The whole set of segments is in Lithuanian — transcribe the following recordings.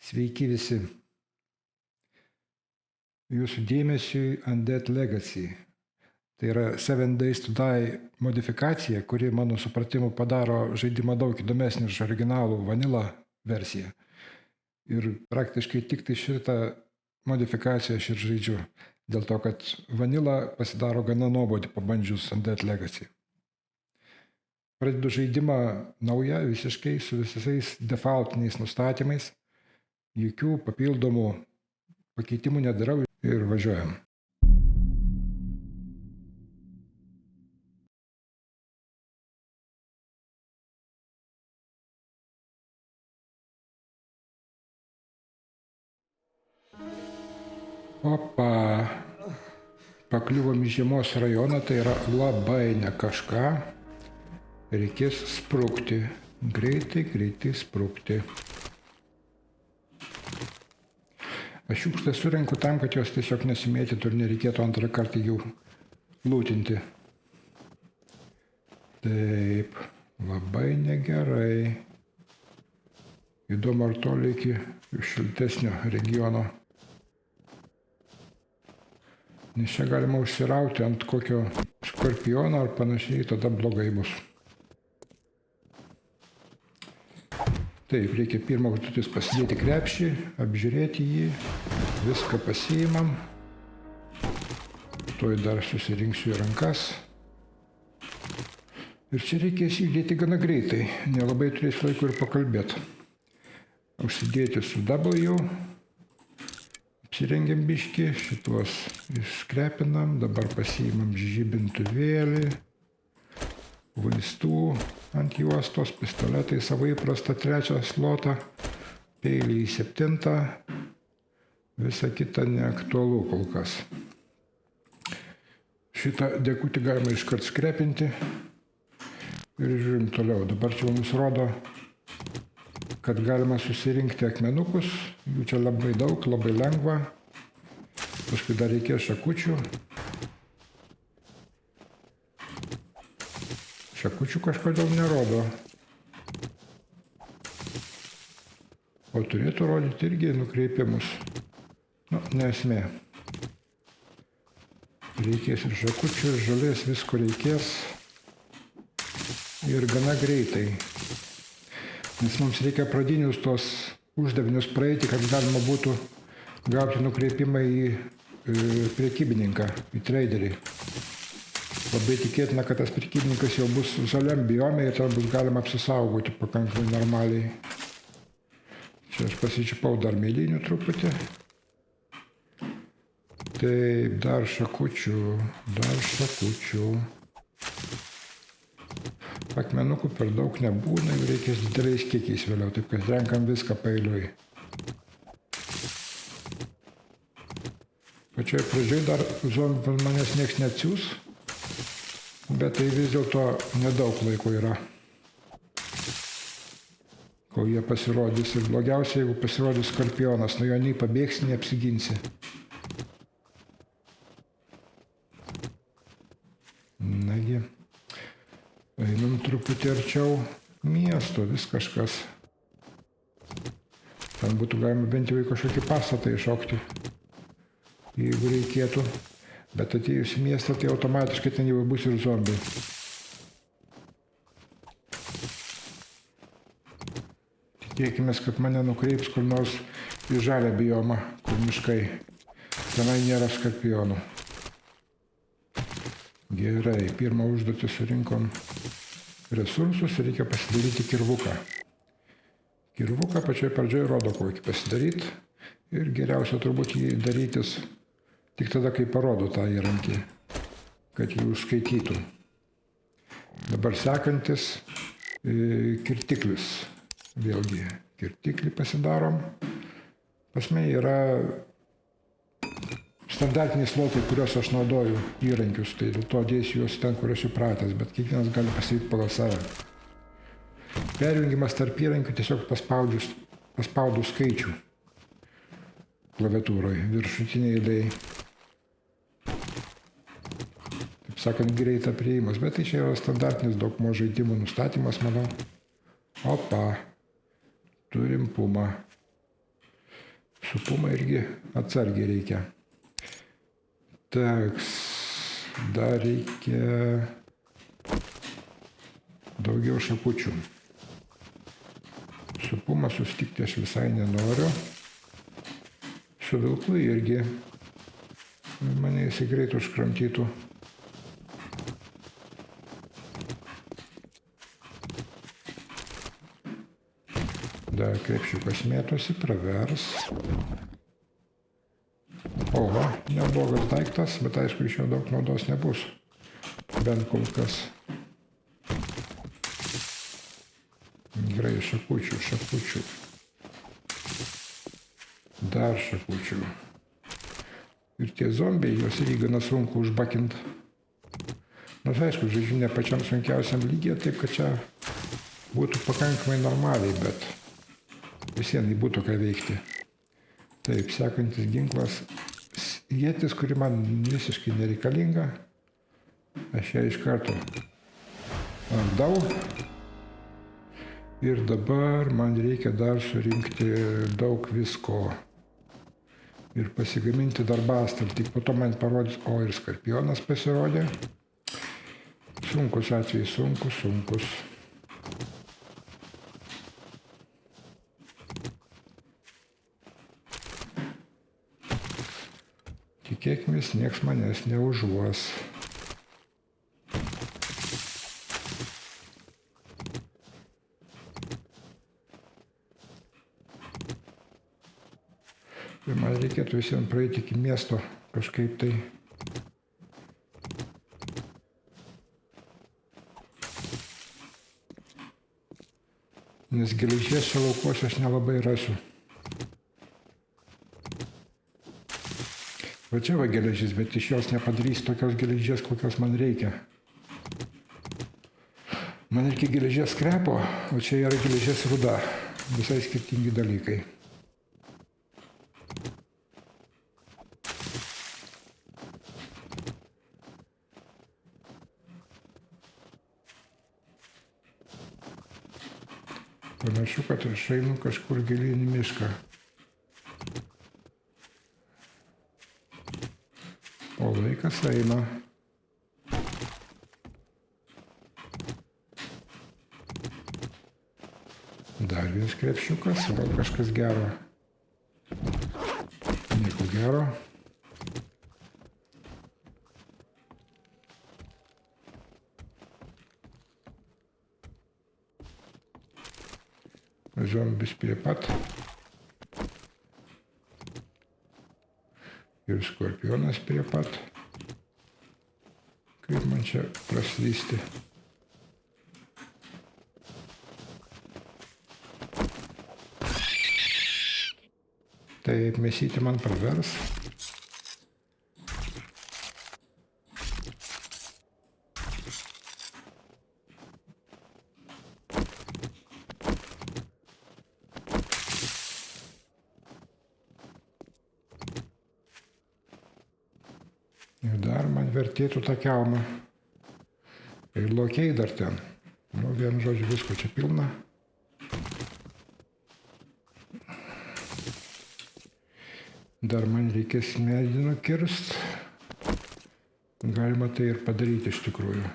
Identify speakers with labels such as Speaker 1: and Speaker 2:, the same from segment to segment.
Speaker 1: Sveiki visi. Jūsų dėmesiui Undead Legacy. Tai yra 7 Days to Die modifikacija, kuri mano supratimu padaro žaidimą daug įdomesnį už originalų Vanilla versiją. Ir praktiškai tik tai šitą modifikaciją aš ir žaidžiu. Dėl to, kad Vanilla pasidaro gana nuobodį pabandžius Undead Legacy. Pradedu žaidimą naują, visiškai su visais defaultiniais nustatymais. Jokių papildomų pakeitimų nedarau ir važiuojam. Opa, pakliuvom į žiemos rajoną, tai yra labai ne kažką. Reikės sprukti, greitai sprukti. Aš šiukšlę surenku tam, kad jos tiesiog nesimėtytų ir nereikėtų antrą kartą jų lūtinti. Taip, labai negerai. Įdomu, ar toli iki šiltesnio regiono. Nes čia galima užsirauti ant kokio skorpiono ar panašiai, tada blogai bus. Taip, reikia pirmą užduotis pasidėti krepšį, apžiūrėti jį, viską pasiimam. Tuoj dar susirinksiu į rankas. Ir čia reikės judėti gana greitai, nelabai turės laiko ir pakalbėti. Užsidėti su W, apsirengiam biškį, šituos iškrepinam, dabar pasiimam žibintuvėlį, vaistų ant juostos, pistoletai savo įprastą 3 slotą, peilį į 7, visa kita neaktualu kol kas. Šitą dekutį galima iškart skrepinti ir žiūrim toliau. Dabar čia mums rodo, kad galima susirinkti akmenukus, jų čia labai daug, labai lengva, paskui dar reikės šakučių. Šakučių kažkodėl nerodo. O turėtų rodyti irgi nukreipimus. Nu, nesmė. Reikės ir šakučių, ir žolės, visko reikės. Ir gana greitai. Nes mums reikia pradinius tos uždavinius praeiti, kad galima būtų gauti nukreipimą į prekybininką, į traderį. Labai tikėtina, kad tas prekybininkas jau bus žaliam biome ir ten bus galima apsisaugoti pakankamai normaliai. Čia aš pasičiupau dar mėlynių truputį. Taip, dar šakučių. Akmenukų per daug nebūna, jau reikės dideliais kiekiais vėliau, taip kad renkam viską paeiliui. Pačioje pradžioje dar zombių manęs nieks neatsiųs. Bet tai vis dėlto nedaug laiko yra, kol jie pasirodys. Ir blogiausia, jeigu pasirodys skorpionas, nuo jo nei pabėgsi, nei apsiginsi. Nagi, einam truputį arčiau miesto, vis kažkas. Ten būtų galima bent jau į kažkokį pastatą iššokti, jeigu reikėtų. Bet atėjus į miestą, tai automatiškai ten jau bus ir zombiai. Tikėkime, kad mane nukreips kur nors į žalią biomą, kur miškai. Tenai nėra skorpionų. Gerai, pirmą užduotį surinkom resursus ir reikia pasidaryti kirvuką. Kirvuką pačioj pradžioje rodo, kokį pasidaryti. Ir geriausia turbūt jį darytis tik tada, kai parodo tą įrankį, kad jį užskaitytų. Dabar sekantis kirtiklis. Vėlgi, kirtiklį pasidarom. Pas mane yra standartiniai slotai, kuriuos aš naudoju įrankius, tai dėl to dėsiu juos ten, kur aš įpratęs, bet kiekvienas gali pasidaryti pagal save. Perjungimas tarp įrankių tiesiog paspaudus skaičių klaviatūroje, viršutiniai eilėje. Sakant, greita prieimas, bet tai čia yra standartinis daugmaž žaidimų nustatymas, manau. Opa, turim pumą. Supumą irgi atsargiai reikia. Teks, dar reikia daugiau šakučių. Supumą susitikti aš visai nenoriu. Su vilku irgi mane jisai greit užkramtytų. Dar krepšiukas mėtosi, pravers. Oho, neblogas daiktas, bet aišku, iš jo daug naudos nebus. Bent kol kas. Gerai, šakučių. Dar šakučių. Ir tie zombiai, juos irgi gana sunku užbakint. Nors aišku, žaidžiu ne pačiam sunkiausiam lygiai, taip kad čia būtų pakankamai normaliai, bet vis vien būtų ką veikti. Taip, sekantis ginklas. Ietis, kuri man visiškai nereikalinga. Aš ją iš karto atdau. Ir dabar man reikia dar surinkti daug visko. Ir pasigaminti darbastalį. Tik po to man parodys, o ir skorpionas pasirodė. Sunkus atvejai, sunkus. Tikėkimės, nieks manęs neužuos. Ir man reikėtų visiems praeiti iki miesto kažkaip tai. Nes geležies čia laukuose aš nelabai rasiu. Va čia va geležis, bet iš jos nepadarys tokios geležies, kokios man reikia. Man reikia geležies skrepo, o čia yra geležies ruda. Visai skirtingi dalykai. Panašu, kad aš einu kažkur gilyn į mišką. O laikas eina. Dar vienas krepšiukas, gal kažkas gero. Nieko gero. Zombis prie pat. Ir skorpionas prie pat. Kaip man čia praslysti. Taip, mėsyti man pravers. Ir dar man vertėtų tą kelmą. Ir lokiai dar ten. Nu, vienu žodžiu, visko čia pilna. Dar man reikės medį nukirst. Galima tai ir padaryti iš tikrųjų.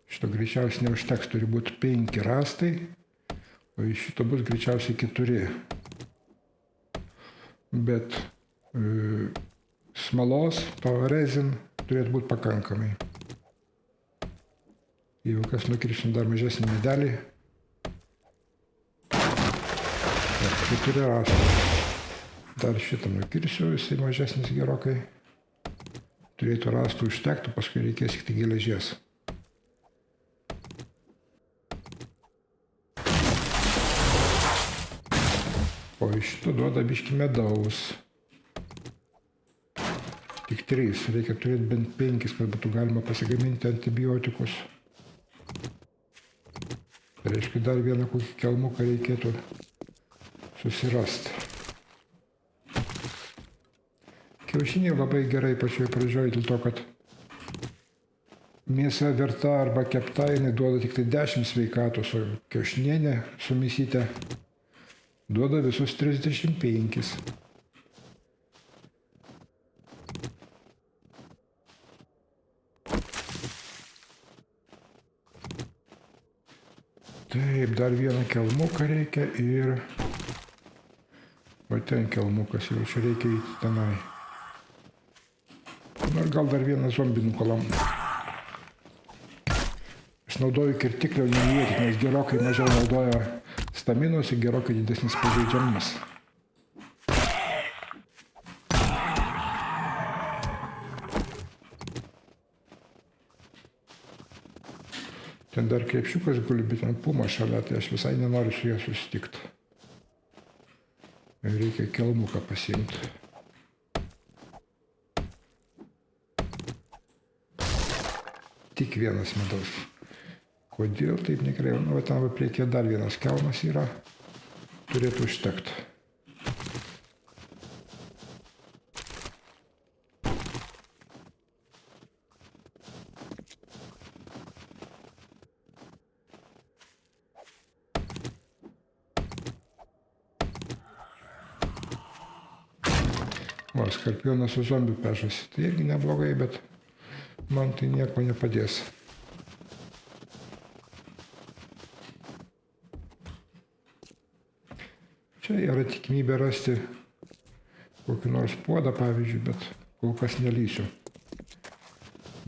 Speaker 1: Šito greičiausiai neužteks, turi būti 5 rąstai, o iš šito bus greičiausiai 4. Bet smalos, to rezin turėtų būti pakankamai. Jeigu kas nukirsim dar mažesnį medelį. 4 rąstai. Dar šitą nukirsiu, jisai mažesnis gerokai. Turėtų rąstų užtektų, paskui reikės tik geležies. O iš šito duoda biškį medaus. Tik 3, reikia turėti bent 5, kad būtų galima pasigaminti antibiotikus. Tai reiškia, dar vieną kokį kelmuką reikėtų susirasti. Kiaušiniai labai gerai pačioj pradžioj, dėl to, kad mėsa verta arba kepta, jinai duoda tik tai 10 sveikatos, o kiaušinienė su mėsyte Duoda visus 35. Taip, dar vieną kelmuką reikia ir... O ten kelmukas, jau čia reikia įti tenai. Na ir gal dar vieną zombį nukalam. Aš naudoju kirtiklio neįėti, nes gerokai mažiau naudoja staminos ir gerokai didesnis pažeidžiamumas. Ten dar krepšiukas guli, bet ten puma šalia, tai aš visai nenoriu su juo susitikti. Reikia kelmuką pasiimti. Tik vienas medaus. Kodėl taip negerai? Nu, ten priekyje dar vienas kelmas yra. Turėtų užtekti. O, skorpionas su zombiu pešasi. Tai irgi neblogai, bet man tai nieko nepadės. Čia yra tikimybė rasti kokį nors puodą, pavyzdžiui, bet kol kas nelysiu.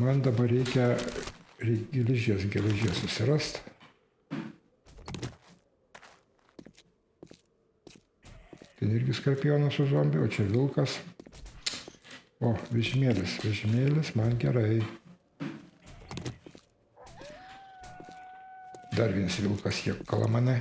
Speaker 1: Man dabar reikia geležies susirasti. Ten irgi skorpionas su zombiu, o čia vilkas. O, vežimėlis, man gerai. Dar vienas vilkas, jie kala mane.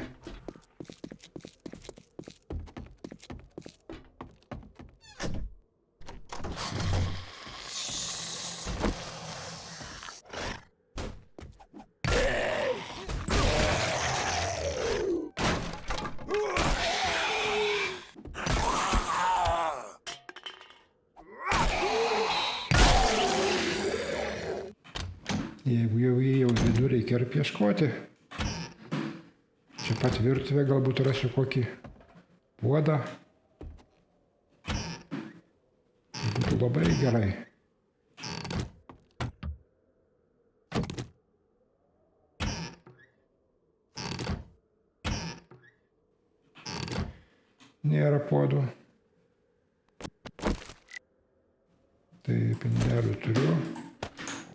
Speaker 1: Jeigu jau įėjau į vidų, reikia ir pieškoti. Čia pat virtuvė, galbūt rasiu kokį puodą. Būtų labai gerai. Nėra puodų. Taip, indelių turiu,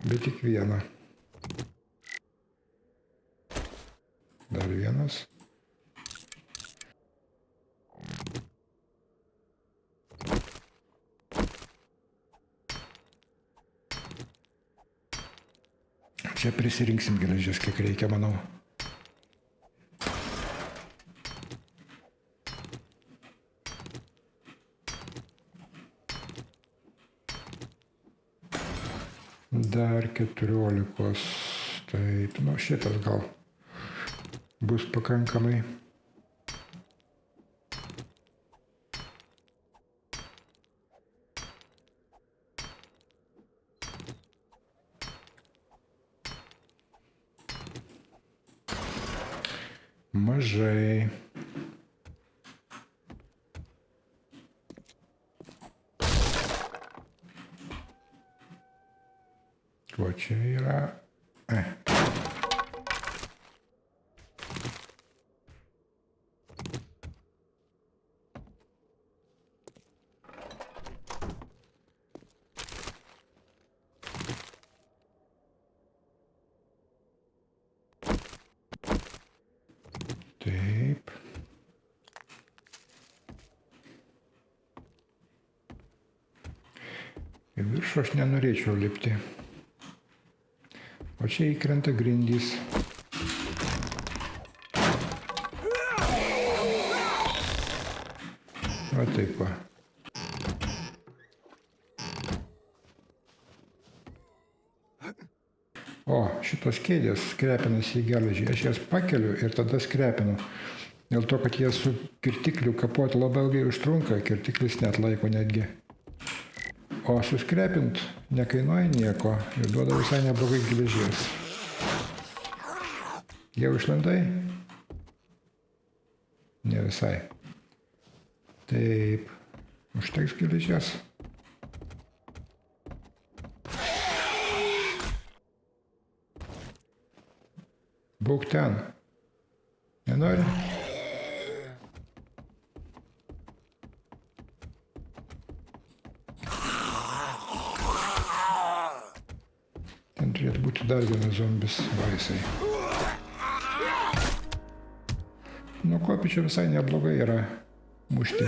Speaker 1: bet tik vieną. Dar vienas. Čia prisirinksim geležies, kiek reikia, manau. Dar 14. Taip, nu šitas gal bus pakankamai. Mažai. O čia yra... Taip. Į viršų aš nenorėčiau lipti. O čia įkrenta grindys. Va taip va. O, šitos kėdės skrepinasi į geležį. Aš jas pakeliu ir tada skrepinu. Dėl to, kad jie su kirtikliu kapoti labai ilgai užtrunka, kirtiklis neatlaiko netgi. O suskrepint nekainuoja nieko ir duoda visai neblogai geležies. Jau išlindai? Ne visai. Taip. Užteks geležies. Būk ten. Nenori? Ten turėtų būti dar vienas zombis vaisai. Nu, kopyčia visai neblogai yra mušti.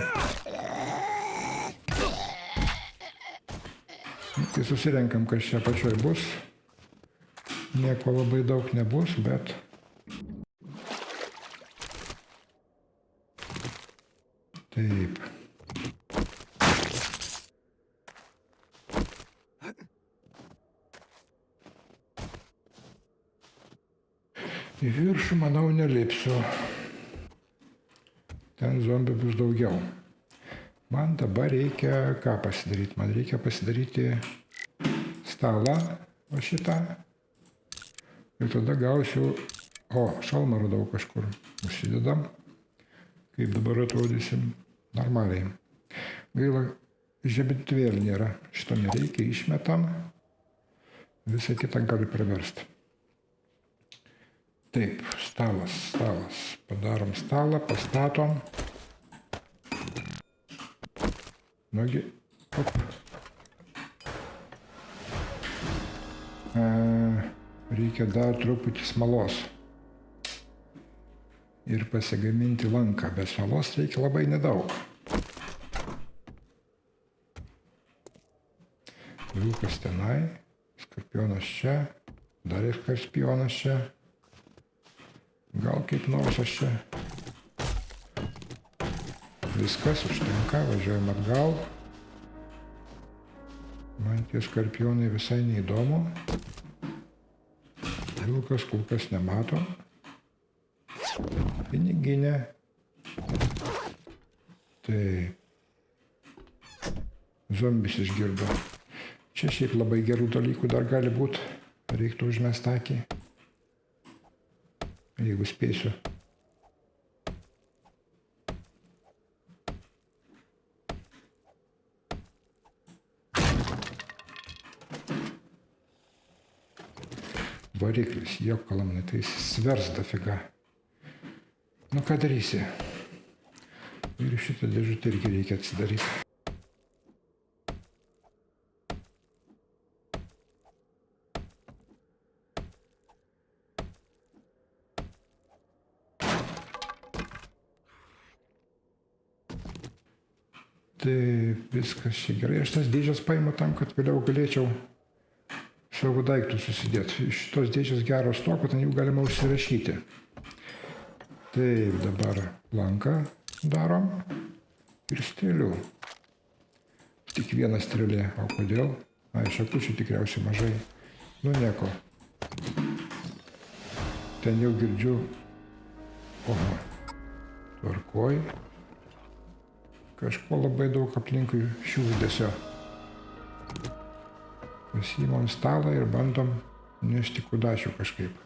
Speaker 1: Tai susirenkam, kas čia pačioj bus. Nieko labai daug nebus, bet... Taip. Į viršų, manau, nelipsiu. Ten zombių bus daugiau. Man dabar reikia ką pasidaryti? Man reikia pasidaryti stalą, o šitą. Ir tada gausiu... O, šalmą radau kažkur. Užsidedam. Kaip dabar atrodysim normaliai. Gaila, žibintuvėlį nėra. Šito nereikia, išmetam. Visą kitą gali priversti. Taip, stalas. Padarom stalą, pastatom. Nugi, op. Reikia dar truputį smalos. Ir pasigaminti lanką, bet smalos reikia labai nedaug. Vilkas tenai, skorpionas čia, dar ir skorpionas čia. Gal kaip nors aš čia. Viskas užtenka, važiuojam atgal. Man tie skorpionai visai neįdomu. Vilkas kol kas nemato. Piniginė. Taip. Zombis išgirdo. Čia šiaip labai gerų dalykų dar gali būti. Reiktų užmest akį. Jeigu spėsiu. Variklis, jokalamai, tai svers dafiga. Nu ką darysi? Ir šitą dėžutę irgi reikia atsidaryti. Taip, viskas čia gerai. Aš tas dėžės paimu tam, kad vėliau galėčiau savo daiktus susidėti. Iš šitos dėžės geros to, kad ant jų galima užsirašyti. Taip, dabar lanką darom ir strėlių. Tik viena strėlė. O kodėl? Ai, šakučių tikriausiai mažai. Nu, nieko. Ten jau girdžiu. Oho. Tvarkoj. Kažko labai daug aplinkui šiugždesio. Pasiimam stalą ir bandom nešti kudačių kažkaip.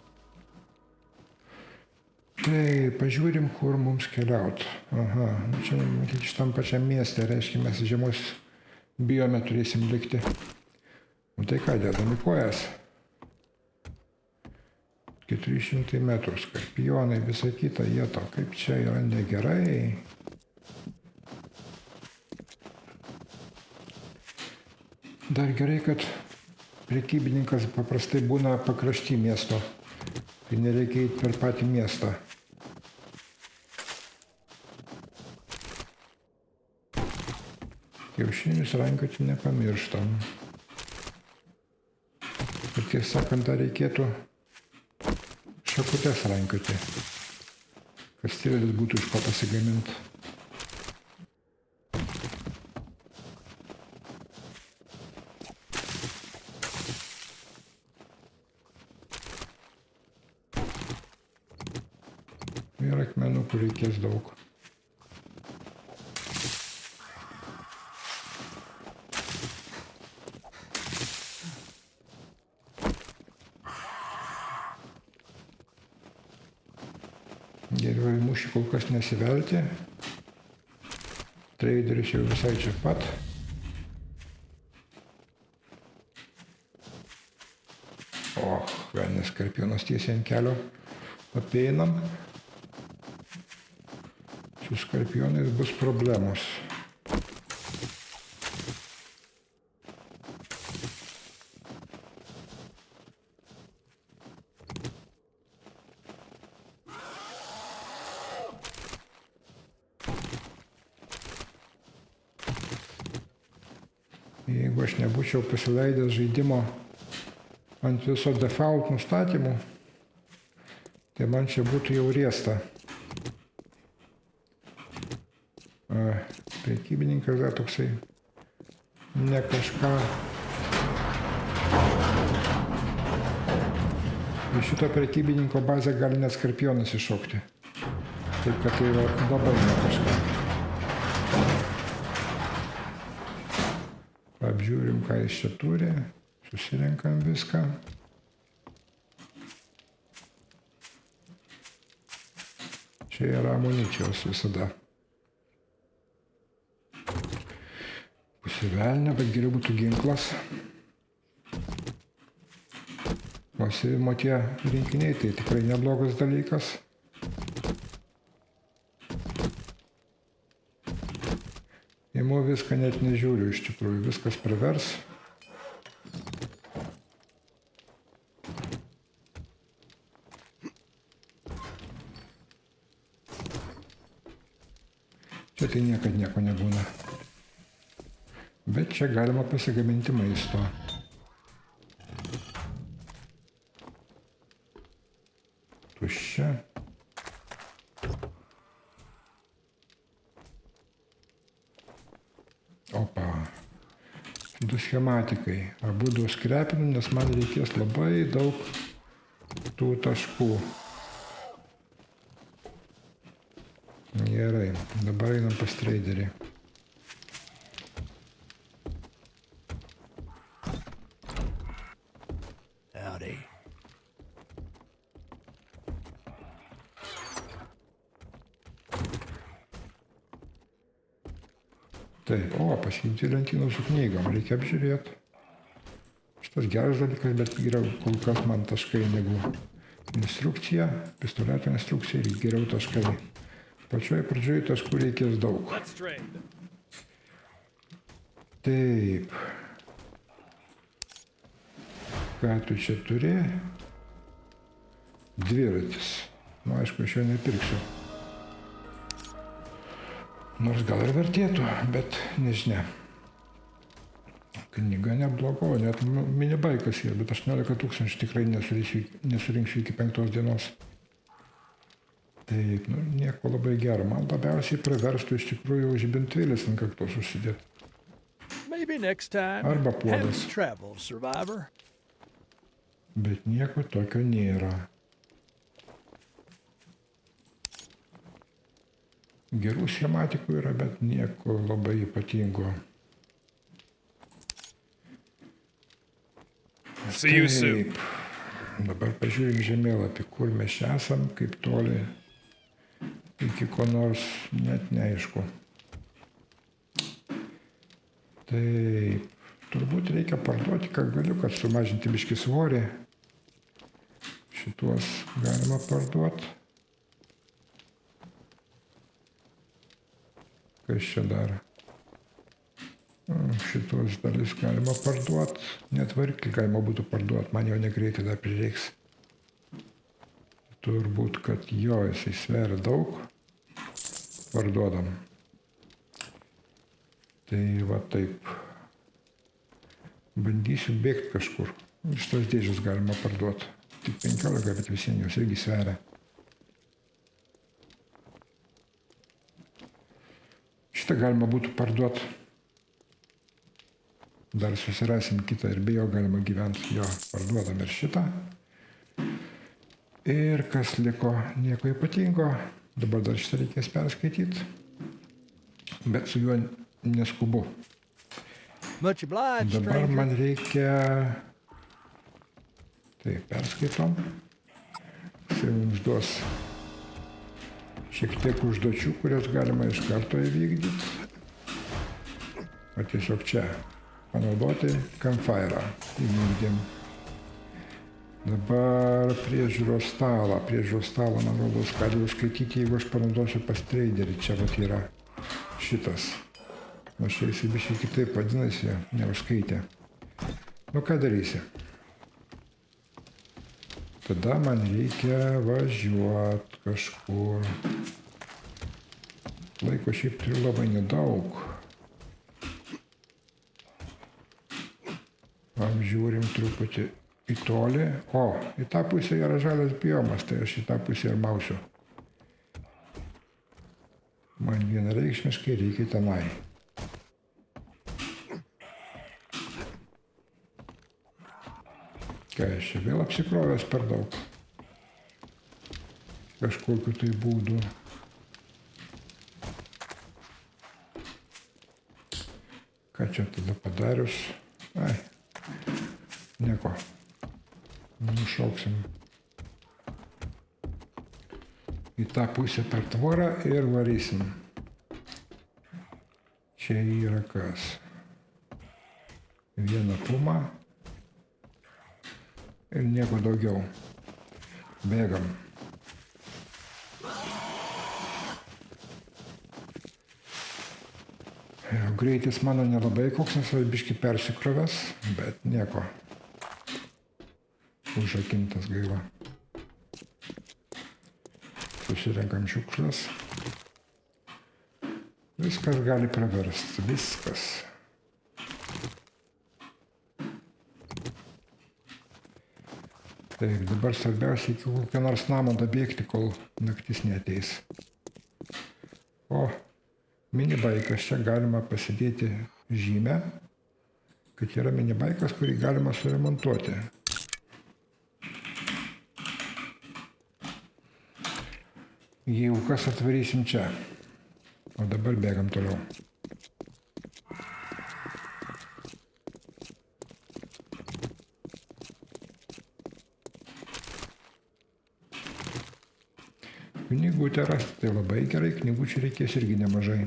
Speaker 1: Tai pažiūrim, kur mums keliaut. Aha, čia matyt šitam pačiam mieste, reiškia, mes žiemos bijome turėsim likti. O tai ką, dedam į kojas. 400 metrų, skorpionai, visa kita, jėto, kaip čia yra negerai. Dar gerai, kad prekybininkas paprastai būna pakrašty miesto, kai nereikia eiti per patį miestą. Kiaušinius rankioti nepamirštam. Ir tiesą sakant, dar reikėtų šakutes rankioti, kad strėlės būtų iš ko pasigaminti. Ir akmenukų reikės daug. Geriau į mūšį kol kas nesivelti. Traderis jau visai čia pat. O, velnias skorpionas tiesiai ant kelio apeinam. Su skorpionais bus problemos. Jeigu aš nebūčiau pasileidęs žaidimo ant viso default nustatymų, tai man čia būtų jau riesta. Prekybininkas dar toksai ne kažką. Iš šito prekybininko bazę gali net skorpionas iššokti. Taip kad tai yra labai ne kažką. Apžiūrim, ką jis čia turi, susirenkam viską. Čia yra amunicijos visada. Pusivelnė, bet geriau būtų ginklas. Pasivimo tie rinkiniai, tai tikrai neblogas dalykas. Imu viską net nežiūriu, iš tikrųjų, viskas pravers. Čia tai niekad nieko nebūna. Bet čia galima pasigaminti maisto. Tuščia. Opa. Du schematikai. Abu du skrepinu, nes man reikės labai daug tų taškų. Gerai, dabar einam pas traderį. Taip, pasirinkti lentynų su knygom, reikia apžiūrėti. Šitas geras dalykas, bet geriau kol kas man taškai negu instrukcija, pistoleto instrukcija ir geriau taškai. Pačioje pradžioje taškų reikės daug. Taip. Ką tu čia turi? Dviratis. Nu, aišku, aš jo nepirksiu. Nors gal ir vertėtų, bet nežinia. Knyga nebloga, net minibaikas yra, bet 18 000 tikrai nesurinksiu iki 5 dienos. Taip, nieko labai gero. Man labiausiai praverstų iš tikrųjų žibintuvėlis ant kaktos užsidėti. Arba puodas. Bet nieko tokio nėra. Gerų schematikų yra, bet nieko labai ypatingo. Taip, dabar pažiūrim žemėlapį, kur mes esam, kaip toli, iki ko nors net neaišku. Taip, turbūt reikia parduoti, ką galiu, kad sumažinti biškį svorį. Šituos galima parduoti. Kas čia dar? Šitos dalis galima parduoti. Net variklį galima būtų parduoti. Man jau negreitai dar prireiks. Turbūt, kad jo, jisai sveria daug. Parduodam. Tai va taip. Bandysiu bėgti kažkur. Šitos dėžės galima parduoti. Tik 15, bet visiems jos irgi sveria. Šitą galima būtų parduoti. Dar susirasim kitą ir be jo galima gyventi. Jo, parduodam ir šitą. Ir kas liko, nieko ypatingo. Dabar dar šitą reikės perskaityti. Bet su juo neskubu. Dabar man reikia... Tai perskaitom. Jisai mums duos šiek tiek užduočių, kurias galima iš karto įvykdyti. ar tiesiog čia. Panaudoti campfire. Įjungiam. Dabar priežiūros stalą. Priežiūros stalą, man rodos, gali užskaityti, jeigu aš panaudosiu pas traderį. Čia vat yra šitas. O čia jis biškai kitaip vadinasi, neužskaitė. Nu ką darysi? Tada man reikia važiuoti kažkur. Laiko šiaip turiu labai nedaug. Apžiūrim truputį į tolį. O, į tą pusę yra žalias biomas, tai aš į tą pusę ir mausiu. Man vienareikšmiškai reikia tenai. Ką aš čia vėl apsikrovęs per daug. Kažkokiu tai būdu. Ką čia tada padarius? Ai, nieko. Nušauksim į tą pusę per tvorą ir varysim. Čia yra kas? Viena puma. Ir nieko daugiau. Bėgam. Greitis mano nelabai koks, nes aš biškį persikrovęs, bet nieko. Užrakintas gaila. Susirenkam šiukšles. Viskas gali praversti. Viskas. Taip, dabar svarbiausia iki kokio nors namo dabėgti, kol naktis neateis. O minibaikas, čia galima pasidėti žymę, kad yra minibaikas, kurį galima suremontuoti. Jeigu kas, atvarysim čia. O dabar bėgam toliau. Knygutę rasti tai labai gerai, knygučių reikės irgi nemažai.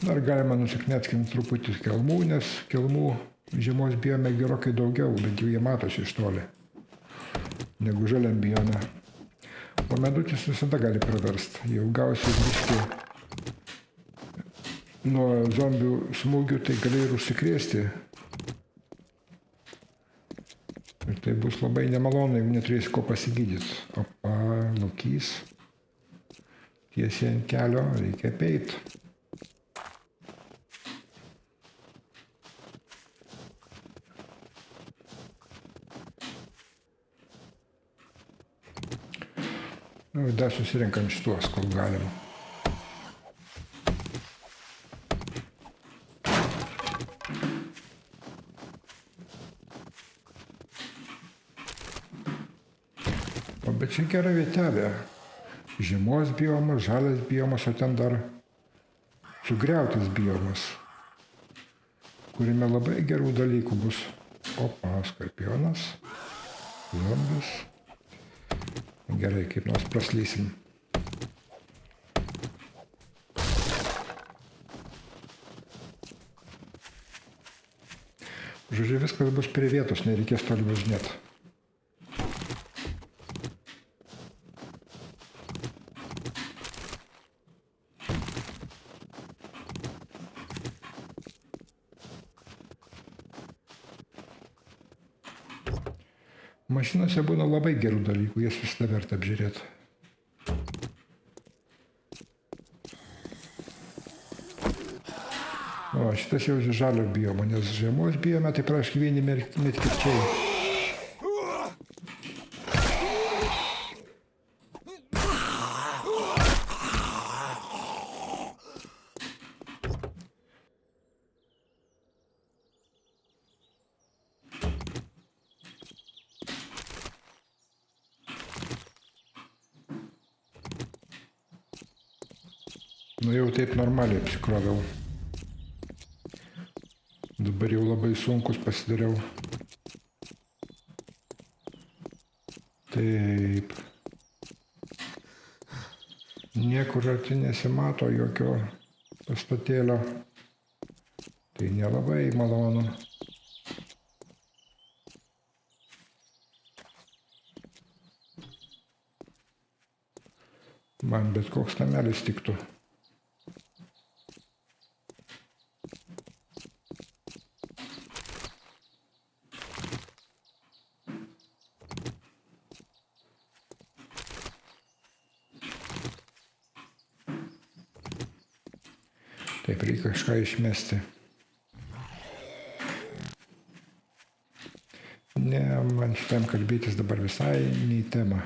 Speaker 1: Dar galima nusiknetkinti truputį kelmų, nes kelmų žiemos biome gerokai daugiau, bent jau jie matosi iš toli, negu žaliam biome. O medutis visada gali praversti. Jau gausi biškį nuo zombių smūgių, tai gali ir užsikrėsti. Ir tai bus labai nemalonu, jeigu neturėsi ko pasigydyti. Opa, lokys. Tiesiai ant kelio reikia apeit. Nu, dar susirenkam šituos, kol galim. Bet čia gera vietelė. Žiemos biomas, žalias biomas, o ten dar sugriautas biomas, kuriame labai gerų dalykų bus. Opa, skorpionas, zombis. Gerai, kaip nors praslysim. Žodžiu, viskas bus prie vietos, nereikės toli važinėti. Mašinose būna labai gerų dalykų, jas visada verta apžiūrėti. O, šitas jau žalio biomo, nes žiemos biome tai praškai vieni netkirčiai. Nu jau taip normaliai apsikroviau. Dabar jau labai sunkus pasidariau. Taip. Niekur arti nesimato jokio pastatėlio. Tai nelabai malonu. Man bet koks namelis tiktų. Taip, reikia kažką išmesti. Ne, man šitam kalbėtis dabar visai ne į temą.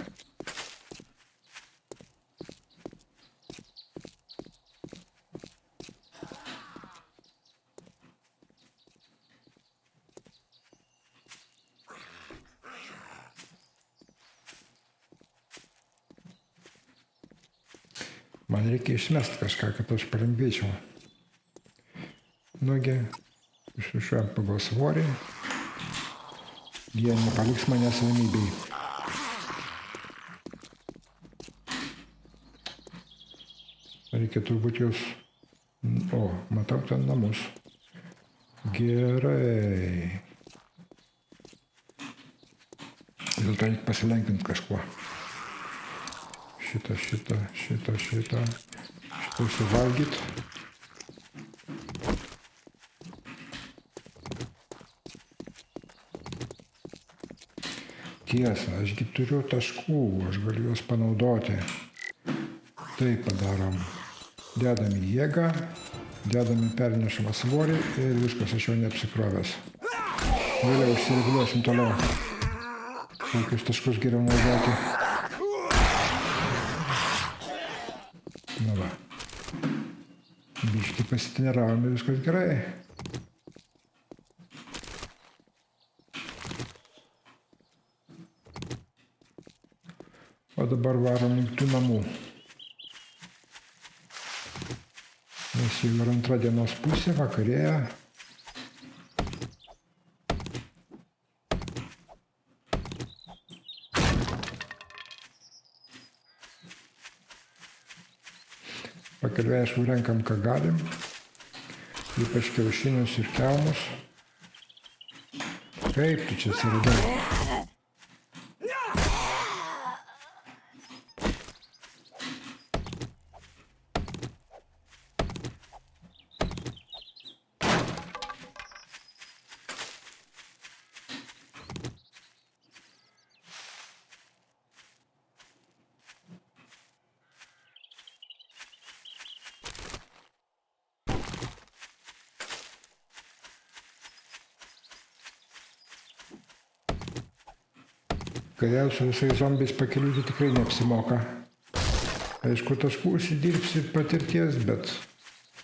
Speaker 1: Man reikia išmesti kažką, kad aš palengvėčiau. Nugi, išrūšiuojam pagal svorį. Jie nepaliks manęs ramybėj. Reikia turbūt jūs... O, matau ten namus. Gerai. Dėl to reikia pasilenkinti kažkuo. Šitą suvalgyt. Tiesa, ašgi turiu taškų, aš galiu juos panaudoti. Tai padarom. Dedam į jėgą, dedam į pernešamą svorį ir viskas, aš jau neapsikrovęs. Vėliau išsireguliuosim toliau. Kokius taškus geriau naudoti. Na va. Biškį pasitiniravome, viskas gerai. O dabar varom link tų namų. Nes jau yra antra dienos pusė, vakarėja. Pakeliui, aišku, renkam, ką galim. Ypač kiaušinius ir kelmus. Kaip tu čia atsiradai? Kariauti su visais zombiais pakeliui tikrai neapsimoka. Aišku, taškų užsidirbsi patirties, bet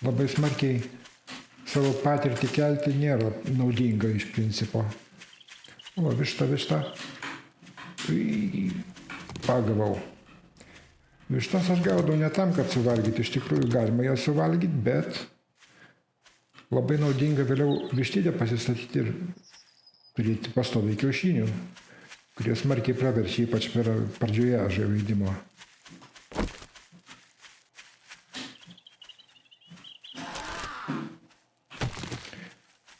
Speaker 1: labai smarkiai savo patirtį kelti nėra naudinga iš principo. O, višta. Pagavau. Vištas aš gaudau ne tam, kad suvalgyti. Iš tikrųjų galima jas suvalgyti, bet labai naudinga vėliau vištytę pasistatyti ir turėti pastoviai kiaušinių, kurie smarkiai praverčia, ypač pradžioje žaidimo.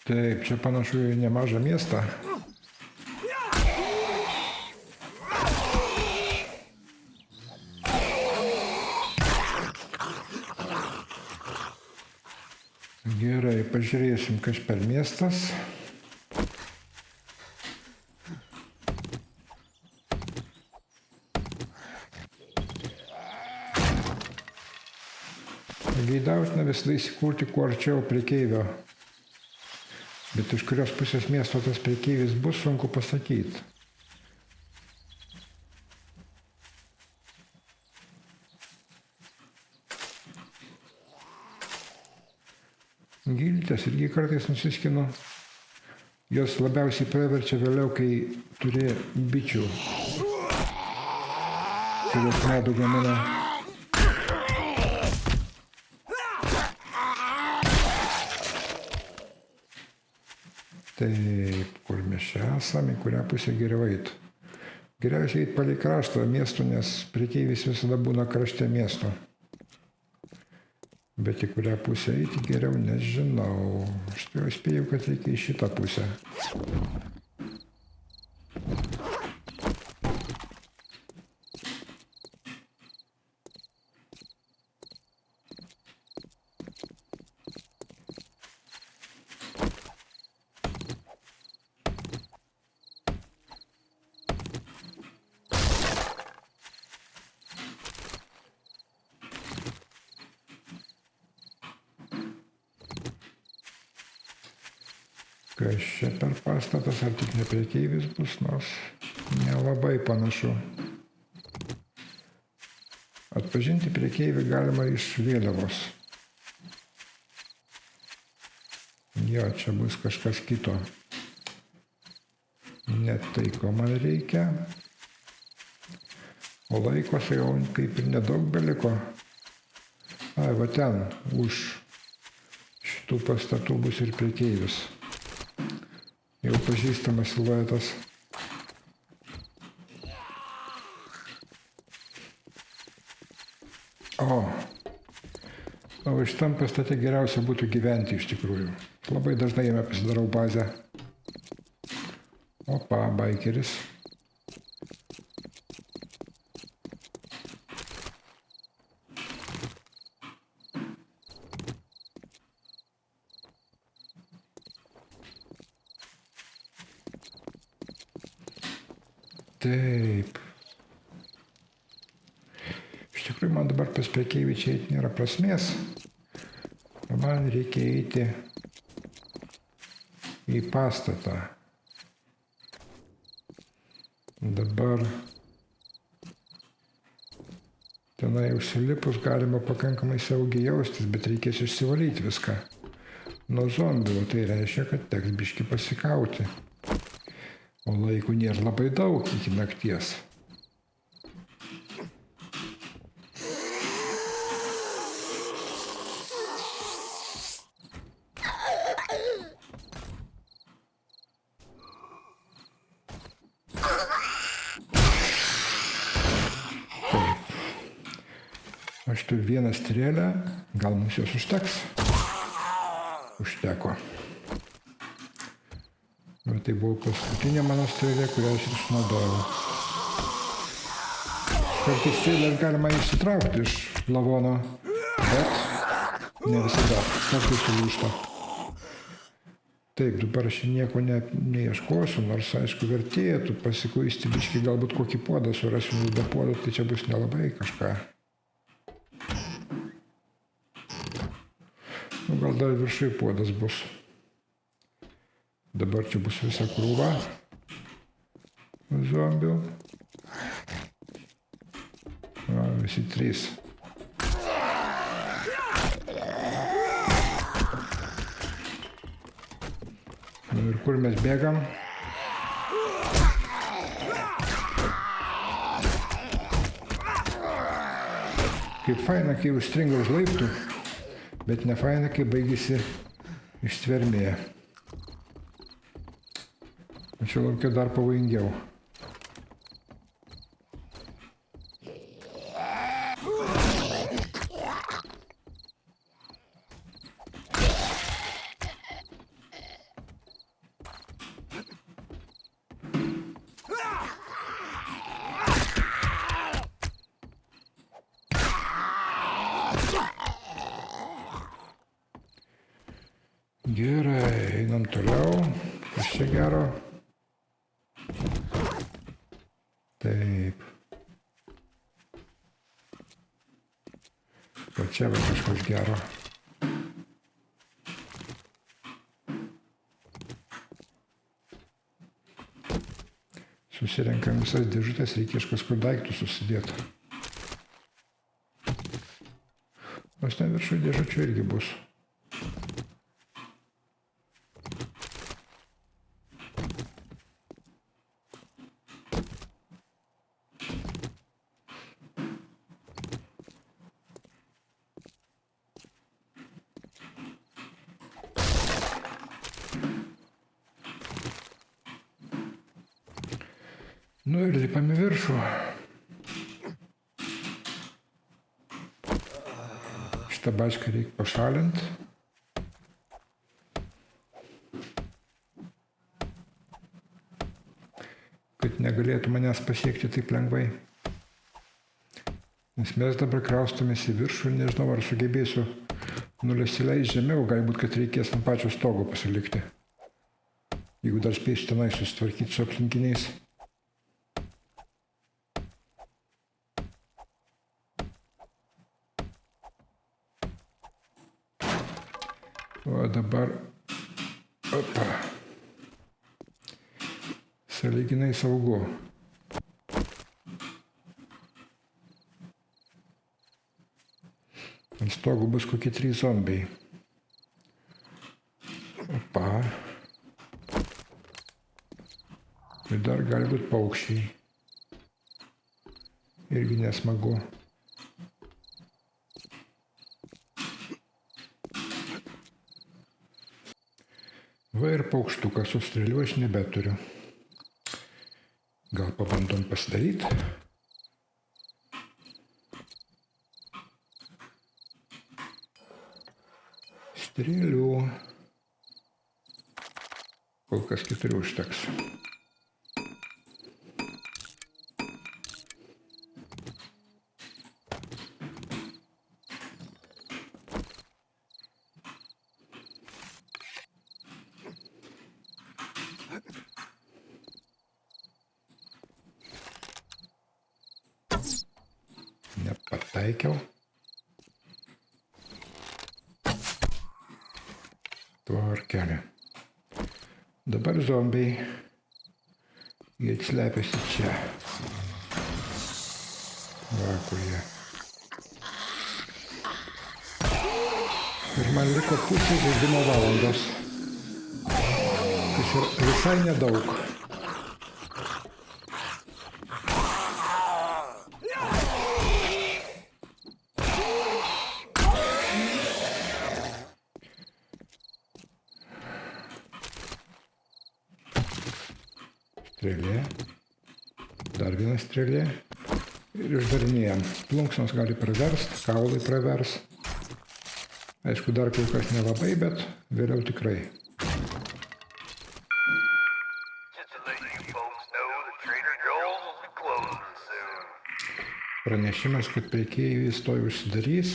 Speaker 1: Taip, čia panašu į nemažą miestą. Gerai, pažiūrėsim, kas per miestas. Geidautina visada įsikurti kuo arčiau prekeivio. Bet iš kurios pusės miesto tas prekeivis bus, sunku pasakyti. Giltės irgi kartais nusiskinu. Jos labiausiai praverčia vėliau, kai turi bičių, kurios medų gamina. Taip, kur mes čia esame, į kurią pusę geriau eit. Geriausiai eit palei kraštą miesto, nes prekeivis visada būna krašte miesto. Bet į kurią pusę eiti geriau nežinau. Aš tai jau spėjau, kad reikia į šitą pusę. Kas čia per pastatas, ar tik ne prekeivis bus, nors nelabai panašu. Atpažinti prekeivį galima iš vėliavos. Jo, čia bus kažkas kito. Ne tai, ko man reikia. O laikos jau kaip ir nedaug beliko. Ai, va ten, už šitų pastatų bus ir prekeivis. Jau pažįstamas siluetas. O šitam pastate geriausia būtų gyventi iš tikrųjų. Labai dažnai jame pasidarau bazę. Opa, baikeris. Taip. Iš tikrųjų, man dabar pas prekeivį čia eiti nėra prasmės. Man reikia eiti į pastatą. Dabar tenai užsilipus galima pakankamai saugiai jaustis, bet reikės išsivalyti viską nuo zombių. Tai reiškia, kad teks biškį pasikauti. O laiko nėra labai daug iki nakties. Aš turiu vieną strėlę, gal mums jos užteks? Užteko. Ir tai buvo paskutinė mano strėlė, kurią aš ir sunaudojau. Kartais strėlės galima išsitraukti iš lavono, bet ne visada, kartais sulūžta. Taip, dabar aš nieko neieškosiu, nors aišku vertėtų pasikuisti biškį, galbūt kokį puodą surasiu, nes be puodo tai čia bus nelabai kažką. Gal dar viršai puodas bus. Dabar čia bus visa krūva zombių. Visi trys. Ir kur mes bėgam? Kaip faina, kai užstringa už laiptų. Bet ne faina, kai baigėsi ištvermė. O čia laukia dar pavojingiau. Gerai, einam toliau. Kas čia gero? Taip. O čia va kažkas gero. Susirenkam visas dėžutės, reikia kažkur daiktų susidėti. Nors ten viršų dėžučių irgi bus. Nu ir lipam į viršų. Šitą bačką reikia pašalinti. Kad negalėtų manęs pasiekti taip lengvai. Nes mes dabar kraustomės į viršų ir nežinau, ar sugebėsiu nusileisti žemiau, galbūt, kad reikės ant pačio stogo pasilikti. Jeigu dar spėsiu tenai susitvarkyti su aplinkiniais. O dabar... Opa. Sąlyginai saugu. Ant stogų bus kokie 3 zombiai. Opa. Ir dar gali būti paukščiai. Irgi nesmagu. Va ir paukštuką su strėliu aš nebeturiu. Gal pabandom pasidaryti? Strėlių. Kol kas 4 užteks. Nepataikiau. Tvarkelė. Dabar zombiai. Jie slepiasi čia. Va, kur jie. Ir man liko pusė žaidimo valandos. Kas yra visai nedaug. Strėlė, dar viena strėlė ir išdarinėjam. Plunksnos gali praverst, kaulai pravers. Aišku, dar kol kas nelabai, bet vėliau tikrai. Pranešimas, kad prekėjui jis toj užsidarys.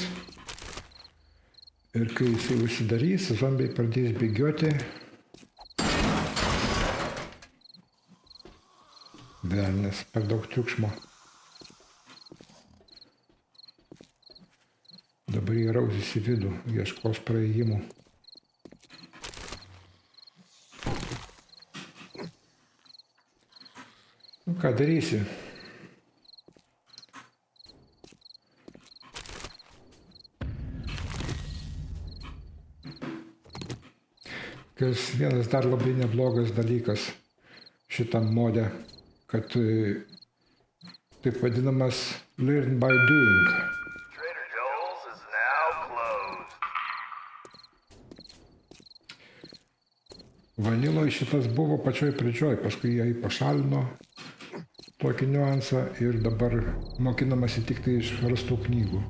Speaker 1: Ir kai jisai užsidarys, zombiai pradės bėgioti. Velnias, per daug triukšmo. Dabar jie rausis į vidų, ieškos praėjimų. Nu, ką darysi? Kas vienas dar labai neblogas dalykas šitam mode, kad taip vadinamas learn by doing. Vaniloj šitas buvo pačioj pradžioj, paskui jie pašalino tokį niuansą ir dabar mokinamasi tik tai iš rastų knygų.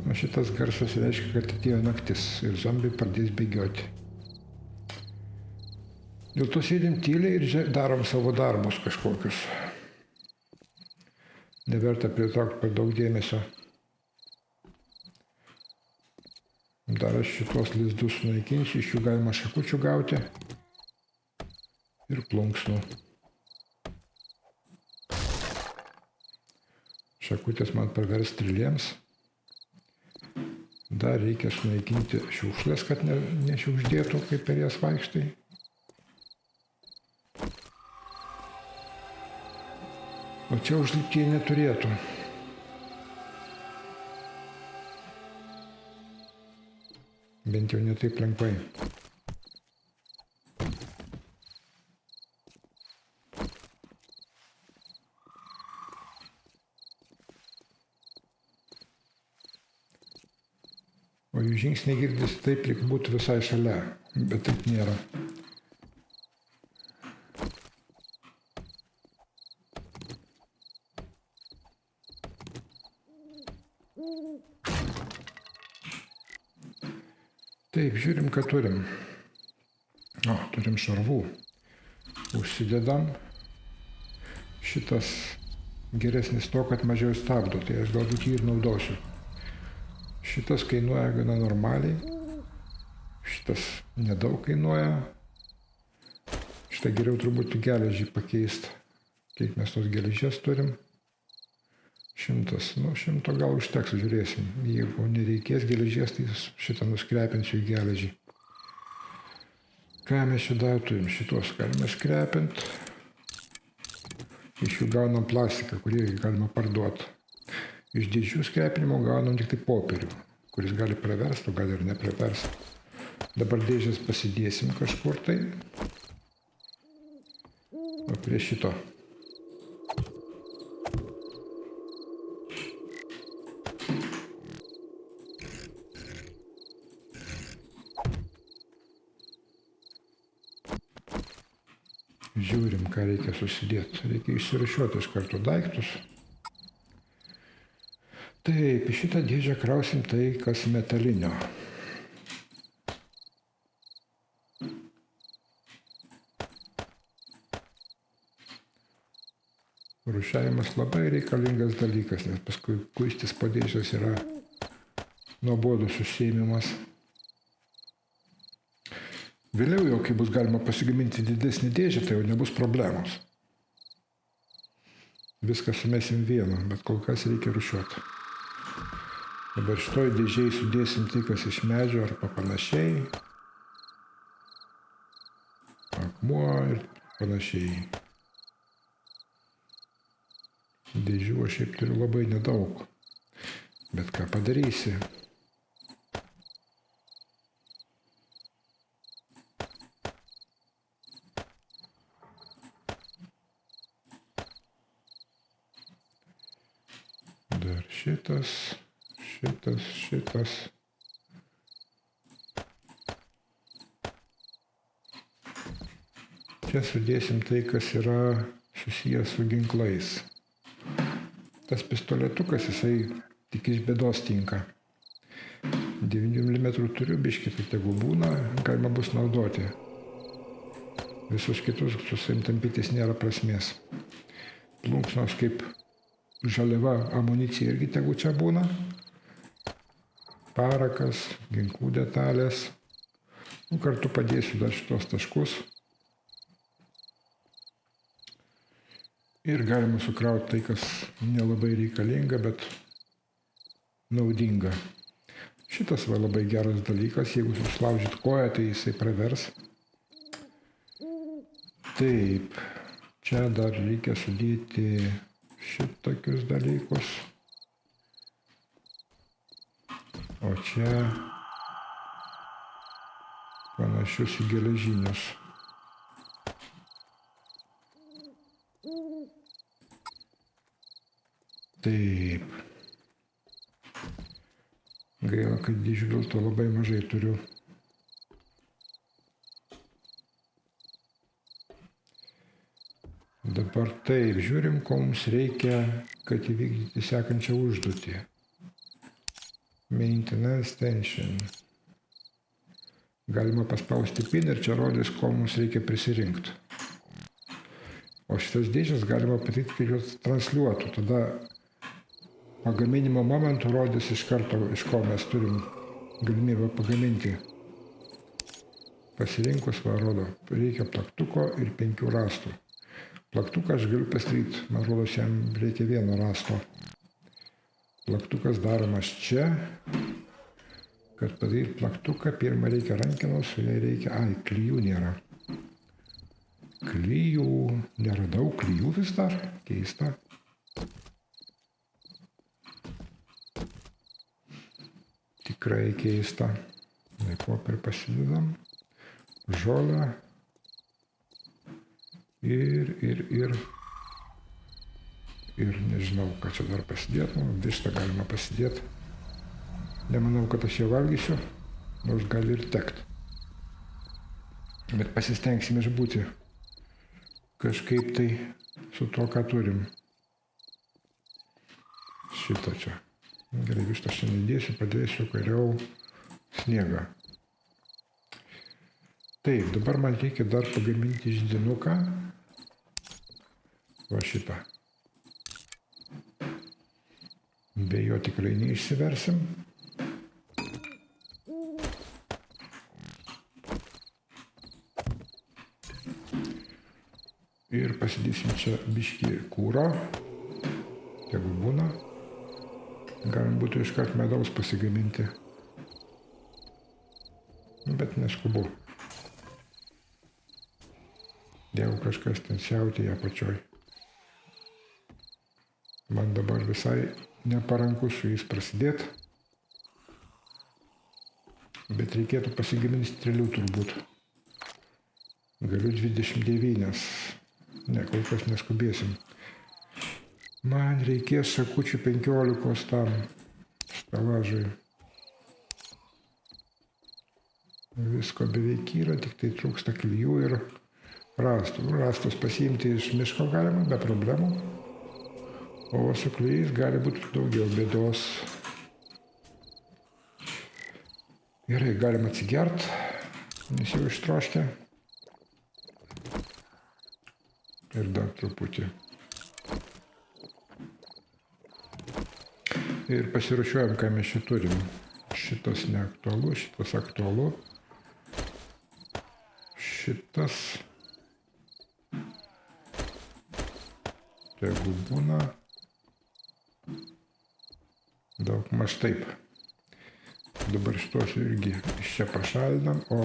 Speaker 1: O šitas garsas reiškia, kad atėjo naktis ir zombiai pradės bėgioti. Dėl to sėdim tyliai ir darom savo darbus kažkokius. Neverta pritraukti per daug dėmesio. Dar aš šitos lizdus sunaikinsiu, iš jų galima šakučių gauti ir plunksnų. Šakutės man pravers strėlėms. Dar reikia sunaikinti šiukšlės, kad nešiukšdėtų, kaip per jas vaikštai. O čia užlipti jie neturėtų. Bent jau ne taip lengvai. O jų žingsniai girdisi taip, lyg būtų visai šalia, bet taip nėra. Taip, žiūrim, ką turim. Turim šarvų. Užsidedam. Šitas geresnis to, kad mažiau stabdo, tai aš galbūt jį ir naudosiu. Šitas kainuoja gana normaliai. Šitas nedaug kainuoja. Šitą geriau turbūt geležį pakeisti. Kiek mes tos geležies turim? 100. 100 gal užteks, žiūrėsim. Jeigu nereikės geležies, tai šitą nuskrepinsiu į geležį. Ką mes čia dar turim? Šitos galime skrepinti. Iš jų gaunam plastiką, kurį galima parduoti. Iš dėžių skrepinimo gaunam tik tai popierių, kuris gali praversti, o gali ir nepraversti. Dabar dėžės pasidėsim kažkur tai. O prie šito. Žiūrim, ką reikia susidėti. Reikia išsirūšiuoti iš karto daiktus. Taip, į šitą dėžę krausim tai, kas metalinio. Rūšiavimas labai reikalingas dalykas, nes paskui kuistis po dėžės yra nuobodus užsiėmimas. Vėliau jau, kai bus galima pasigaminti didesnį dėžę, tai jau nebus problemos. Viską sumesim vieną, bet kol kas reikia rūšiuoti. Dabar šitoj dėžėj sudėsim tai, kas iš medžio arba panašiai. Akmuo ir panašiai. Dėžių aš šiaip turiu labai nedaug, bet ką padarysi. Dar šitas. Čia sudėsim tai, kas yra susijęs su ginklais. Tas pistoletukas, jisai tik iš bėdos tinka. 9 mm turiu, biškį tai tegu būna, galima bus naudoti. Visus kitus su savim tampytis nėra prasmės. Plunksnos kaip žaliava amunicija irgi tegu čia būna. Parakas, ginklų detalės. Kartu padėsiu dar šitos taškus. Ir galima sukrauti tai, kas nelabai reikalinga, bet naudinga. Šitas va labai geras dalykas, jeigu suslaužyt koją, tai jisai pravers. Taip, čia dar reikia sudėti šitokius dalykus. O čia panašius į geležinius. Taip. Gaila, kad dėžių dėl to labai mažai turiu. Dabar taip, žiūrim, ko mums reikia, kad įvykdyti sekančią užduotį. Maintenance tension. Galima paspausti pin ir čia rodys, ko mums reikia prisirinkti. O šitas dėžės galima padaryti, kad juos transliuotų. Tada pagaminimo momentų rodys iš karto, iš ko mes turim galimybę pagaminti. Pasirinkus, va, rodo, reikia plaktuko ir 5 rąstų. Plaktuką aš galiu pasidaryti, man rodo, šiam reikia 1 rąsto. Plaktukas daromas čia. Kad padaryti plaktuką, pirmą reikia rankenos, o jai reikia, klijų nėra. Klijų, neradau klijų vis dar, keista. Tikrai keista. Laikotarpį pasidedam. Žolę. Ir nežinau, ką čia dar pasidėti. Vištą galima pasidėti. Nemanau, kad aš ją valgysiu, nors gali ir tekt. Bet pasistengsime išbūti kažkaip tai su to, ką turim. Šitą čia. Gerai, vištą aš čia nedėsiu, padėsiu kariau sniegą. Taip, dabar man reikia dar pagaminti žydinuką. Va šitą. Be jo tikrai neišsiversim. Ir pasidėsim čia biškį kūro. Tegu būna. Galim būtų iškart medaus pasigaminti. Bet neskubu. Jeigu kažkas ten siautėja apačioj. Man dabar visai neparanku su jais prasidėti. Bet reikėtų pasigaminti strėlių turbūt. Galiu 29. Ne, kol kas neskubėsim. Man reikės šakučių 15 tam stelažui. Visko beveik yra, tik tai trūksta klijų ir rąstų. Rąstus pasiimti iš miško galima, be problemų. O su klijais gali būti daugiau bėdos. Gerai, galima atsigert, nes jau ištroškę. Ir dar truputį. Ir pasiruošiuojam, ką mes čia turim. Šitas neaktualu, šitas aktualu. Šitas. Tegu būna. Daug maž taip. Dabar šitos irgi iš čia pašalinam, o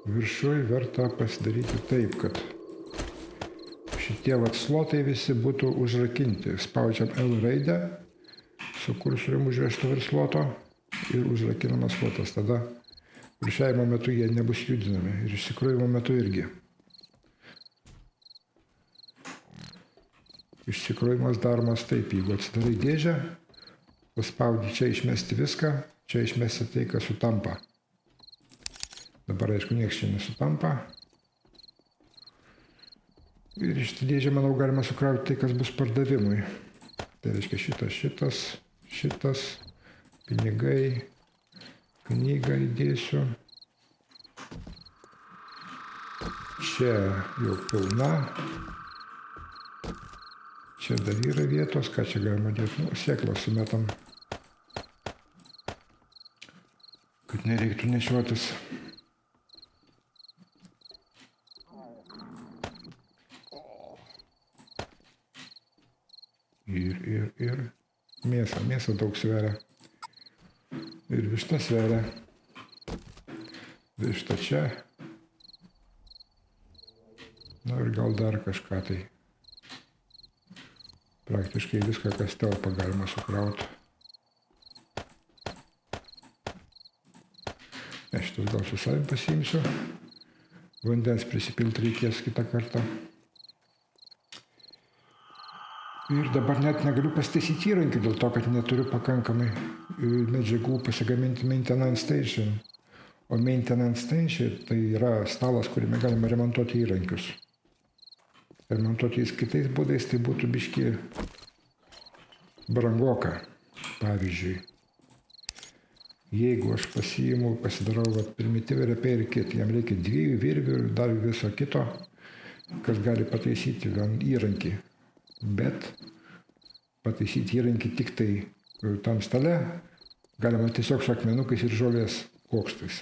Speaker 1: viršui verta pasidaryti taip, kad šitie slotai visi būtų užrakinti. Spaudžiam L raidę su kursorium užvežto virš sloto ir užrakinamas slotas. Tada rūšiavimo metu jie nebus judinami ir išsikrovimo metu irgi. Išsikrovimas daromas taip, jeigu atsidarai dėžę, paspaudi čia išmesti viską, čia išmesti tai, kas sutampa. Dabar, aišku, nieks čia nesutampa. Ir iš dėžę, manau, galima sukrauti tai, kas bus pardavimui. Tai reiškia šitas, pinigai, knygą įdėsiu. Čia jau pilna. Čia dar yra vietos, ką čia galima dėti, sėklą sumetam, kad nereiktų nešiotis. Ir mėsa daug sveria. Ir višta sveria. Višta čia. Na ir gal dar kažką tai. Praktiškai viską, kas telpa, galima sukrauti. Šitas gal su savim pasiimsiu. Vandens prisipilti reikės kitą kartą. Ir dabar net negaliu pasitaisyti įrankių, dėl to, kad neturiu pakankamai medžiagų pasigaminti maintenance station. O maintenance station tai yra stalas, kuriame galima remontuoti įrankius. Remontuoti jais kitais būdais, tai būtų biški brangoka. Pavyzdžiui, jeigu aš pasidarau primityvų repair kit, jam reikia 2 virvių ir dar viso kito, kas gali pataisyti vien įrankį. Bet pataisyti įrankį tik tai tam stale galima tiesiog su akmenukais ir žolės kuokštais.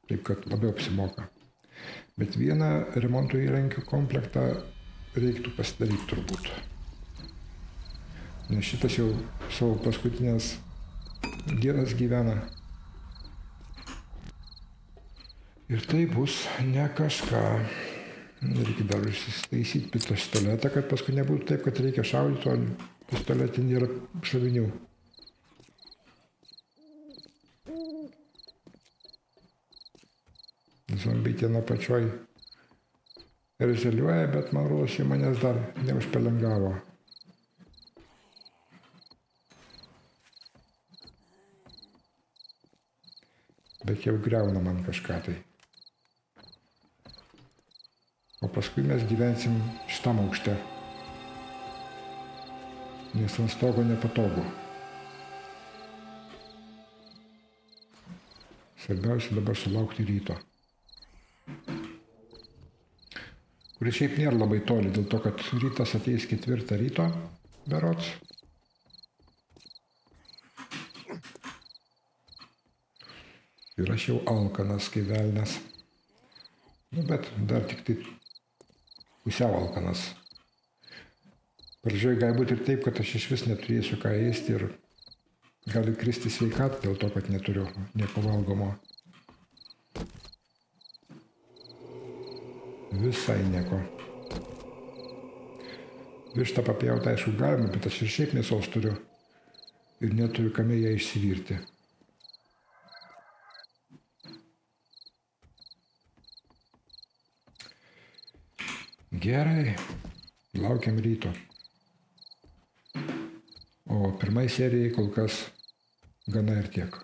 Speaker 1: Taip, kad labiau apsimoka. Bet vieną remonto įrankių komplektą reiktų pasidaryti turbūt. Nes šitas jau savo paskutinės dienas gyvena. Ir tai bus ne kažką. Reikia dar išsistaisyti pistoletą, kad paskui nebūtų taip, kad reikia šaudyti, o pistoletė nėra šovinių. Zombiai ten apačioj rezeliuoja, bet man rodos, jie manęs dar neužpelengavo. Bet jau griauna man kažką tai. O paskui mes gyvensim šitam aukšte. Nes ant stogo nepatogu. Svarbiausia dabar sulaukti ryto. kuris šiaip nėra labai toli, dėl to, kad rytas ateis 4 ryto, berods. Ir aš jau alkanas, kai velnias. Nu, bet dar tik tai pusiau alkanas. Pradžioje gali būti ir taip, kad aš iš vis neturėsiu ką ėsti ir gali kristi sveikatą dėl to, kad neturiu nieko valgomo. Visai nieko. Vištą papjauti, aišku, galima, bet aš ir šiaip mėsos turiu ir neturiu kame ją išsivirti. Gerai, laukiam ryto. O pirmai serijai kol kas gana ir tiek.